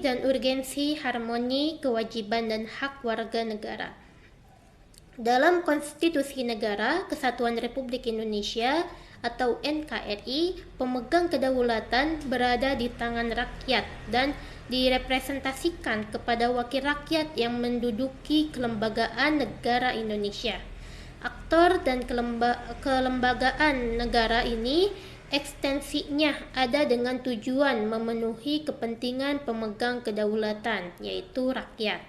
dan urgensi harmoni kewajiban dan hak warga negara. Dalam Konstitusi Negara Kesatuan Republik Indonesia atau NKRI, pemegang kedaulatan berada di tangan rakyat dan direpresentasikan kepada wakil rakyat yang menduduki kelembagaan negara Indonesia. Aktor dan kelembagaan negara ini ekstensinya ada dengan tujuan memenuhi kepentingan pemegang kedaulatan, yaitu rakyat.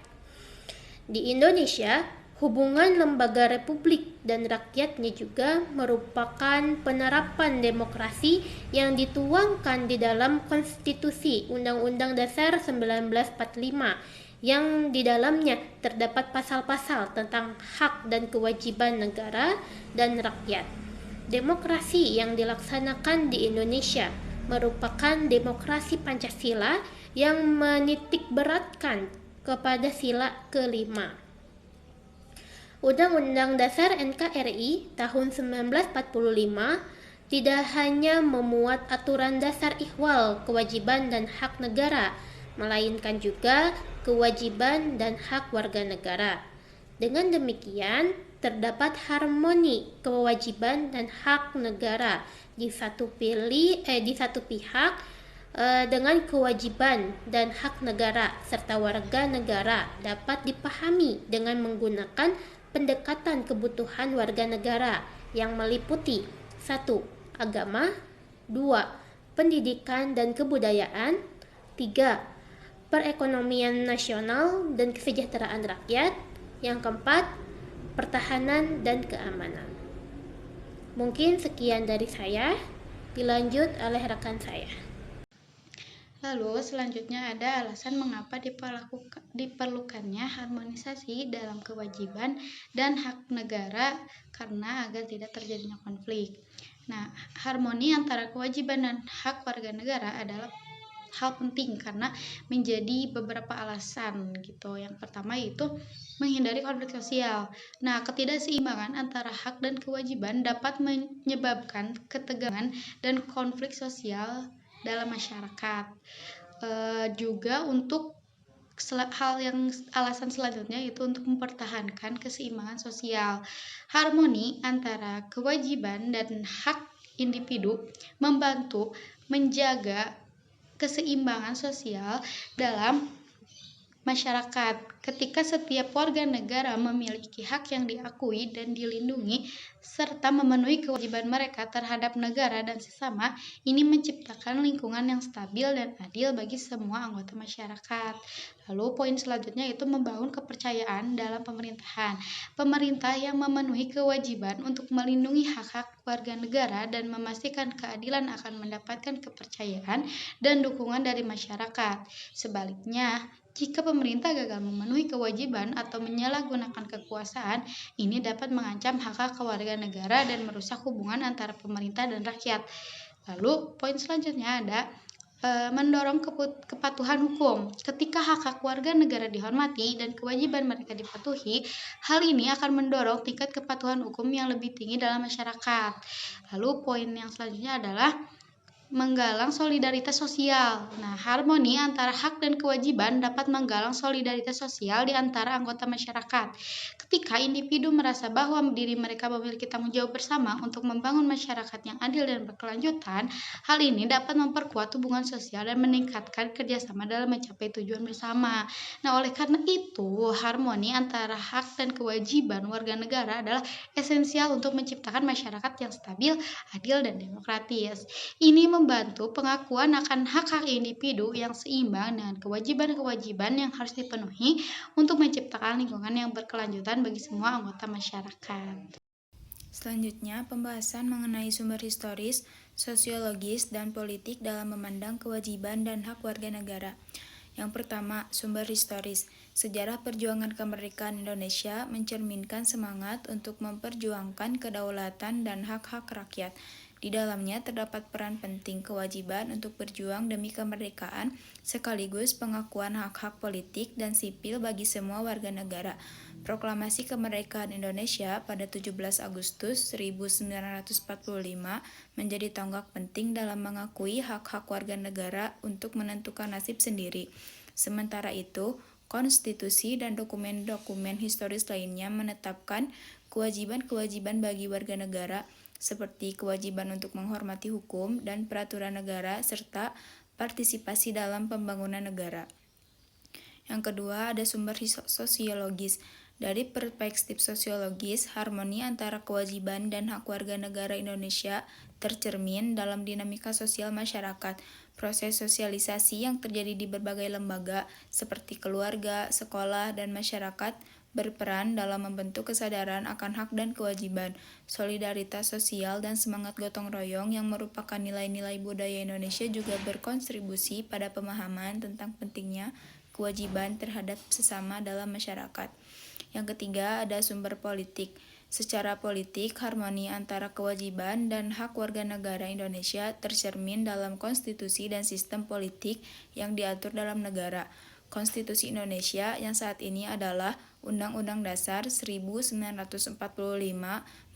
Di Indonesia, hubungan lembaga republik dan rakyatnya juga merupakan penerapan demokrasi yang dituangkan di dalam Konstitusi Undang-Undang Dasar 1945 yang di dalamnya terdapat pasal-pasal tentang hak dan kewajiban negara dan rakyat. Demokrasi yang dilaksanakan di Indonesia merupakan demokrasi Pancasila yang menitikberatkan kepada sila kelima. Undang-Undang Dasar NKRI tahun 1945 tidak hanya memuat aturan dasar ihwal kewajiban dan hak negara, melainkan juga kewajiban dan hak warga negara. Dengan demikian, terdapat harmoni kewajiban dan hak negara di satu pihak dengan kewajiban dan hak negara serta warga negara dapat dipahami dengan menggunakan pendekatan kebutuhan warga negara yang meliputi 1. Agama, 2. Pendidikan dan kebudayaan, 3. Perekonomian nasional dan kesejahteraan rakyat, yang keempat, pertahanan dan keamanan. Mungkin sekian dari saya, dilanjut oleh rekan saya. Lalu selanjutnya ada alasan mengapa diperlukannya harmonisasi dalam kewajiban dan hak negara karena agar tidak terjadinya konflik. Nah, harmoni antara kewajiban dan hak warga negara adalah hal penting karena menjadi beberapa alasan gitu. Yang pertama yaitu menghindari konflik sosial. Nah, ketidakseimbangan antara hak dan kewajiban dapat menyebabkan ketegangan dan konflik sosial dalam masyarakat. Juga untuk alasan selanjutnya itu untuk mempertahankan keseimbangan sosial. Harmoni antara kewajiban dan hak individu membantu menjaga keseimbangan sosial dalam masyarakat. Ketika setiap warga negara memiliki hak yang diakui dan dilindungi serta memenuhi kewajiban mereka terhadap negara dan sesama, ini menciptakan lingkungan yang stabil dan adil bagi semua anggota masyarakat. Lalu poin selanjutnya itu membangun kepercayaan dalam pemerintahan. Pemerintah yang memenuhi kewajiban untuk melindungi hak-hak warga negara dan memastikan keadilan akan mendapatkan kepercayaan dan dukungan dari masyarakat. Sebaliknya, jika pemerintah gagal memenuhi kewajiban atau menyalahgunakan kekuasaan, ini dapat mengancam hak-hak warga negara dan merusak hubungan antara pemerintah dan rakyat. Lalu, poin selanjutnya ada mendorong kepatuhan hukum. Ketika hak-hak warga negara dihormati dan kewajiban mereka dipatuhi, hal ini akan mendorong tingkat kepatuhan hukum yang lebih tinggi dalam masyarakat. Lalu, poin yang selanjutnya adalah menggalang solidaritas sosial. Nah, harmoni antara hak dan kewajiban dapat menggalang solidaritas sosial di antara anggota masyarakat. Ketika individu merasa bahwa diri mereka memiliki tanggung jawab bersama untuk membangun masyarakat yang adil dan berkelanjutan, hal ini dapat memperkuat hubungan sosial dan meningkatkan kerjasama dalam mencapai tujuan bersama. Nah, oleh karena itu, harmoni antara hak dan kewajiban warga negara adalah esensial untuk menciptakan masyarakat yang stabil, adil, dan demokratis. Ini membantu pengakuan akan hak-hak individu yang seimbang dengan kewajiban-kewajiban yang harus dipenuhi untuk menciptakan lingkungan yang berkelanjutan bagi semua anggota masyarakat. Selanjutnya, pembahasan mengenai sumber historis, sosiologis, dan politik dalam memandang kewajiban dan hak warga negara. Yang pertama, sumber historis. Sejarah perjuangan kemerdekaan Indonesia mencerminkan semangat untuk memperjuangkan kedaulatan dan hak-hak rakyat. Di dalamnya terdapat peran penting kewajiban untuk berjuang demi kemerdekaan, sekaligus pengakuan hak-hak politik dan sipil bagi semua warga negara. Proklamasi Kemerdekaan Indonesia pada 17 Agustus 1945 menjadi tonggak penting dalam mengakui hak-hak warga negara untuk menentukan nasib sendiri. Sementara itu, konstitusi dan dokumen-dokumen historis lainnya menetapkan kewajiban-kewajiban bagi warga negara seperti kewajiban untuk menghormati hukum dan peraturan negara serta partisipasi dalam pembangunan negara. Yang kedua, ada sumber sosiologis. Dari perspektif sosiologis, harmoni antara kewajiban dan hak warga negara Indonesia tercermin dalam dinamika sosial masyarakat. Proses sosialisasi yang terjadi di berbagai lembaga seperti keluarga, sekolah, dan masyarakat berperan dalam membentuk kesadaran akan hak dan kewajiban, solidaritas sosial, dan semangat gotong royong yang merupakan nilai-nilai budaya Indonesia juga berkontribusi pada pemahaman tentang pentingnya kewajiban terhadap sesama dalam masyarakat. Yang ketiga, ada sumber politik. Secara politik, harmoni antara kewajiban dan hak warga negara Indonesia tercermin dalam konstitusi dan sistem politik yang diatur dalam negara. Konstitusi Indonesia yang saat ini adalah Undang-Undang Dasar 1945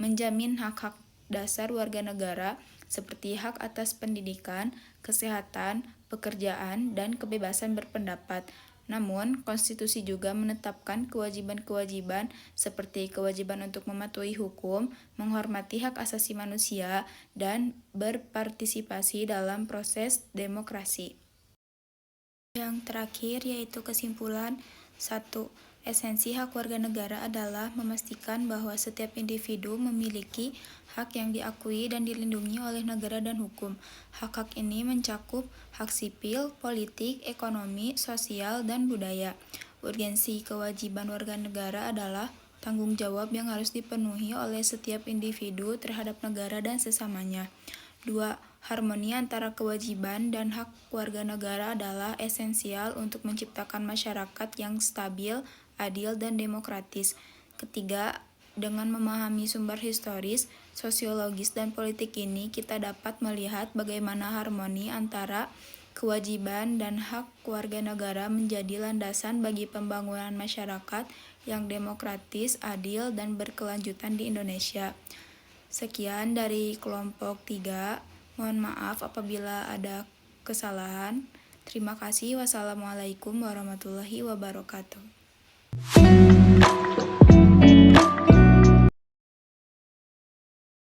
menjamin hak-hak dasar warga negara seperti hak atas pendidikan, kesehatan, pekerjaan, dan kebebasan berpendapat. Namun, konstitusi juga menetapkan kewajiban-kewajiban seperti kewajiban untuk mematuhi hukum, menghormati hak asasi manusia, dan berpartisipasi dalam proses demokrasi. Yang terakhir yaitu kesimpulan. 1. Esensi hak warga negara adalah memastikan bahwa setiap individu memiliki hak yang diakui dan dilindungi oleh negara dan hukum. Hak-hak ini mencakup hak sipil, politik, ekonomi, sosial, dan budaya. Urgensi kewajiban warga negara adalah tanggung jawab yang harus dipenuhi oleh setiap individu terhadap negara dan sesamanya. 2. Harmoni antara kewajiban dan hak warga negara adalah esensial untuk menciptakan masyarakat yang stabil, adil, dan demokratis. Ketiga, dengan memahami sumber historis, sosiologis, dan politik ini, kita dapat melihat bagaimana harmoni antara kewajiban dan hak warga negara menjadi landasan bagi pembangunan masyarakat yang demokratis, adil, dan berkelanjutan di Indonesia. Sekian dari kelompok 3. Mohon maaf apabila ada kesalahan. Terima kasih. Wassalamualaikum warahmatullahi wabarakatuh.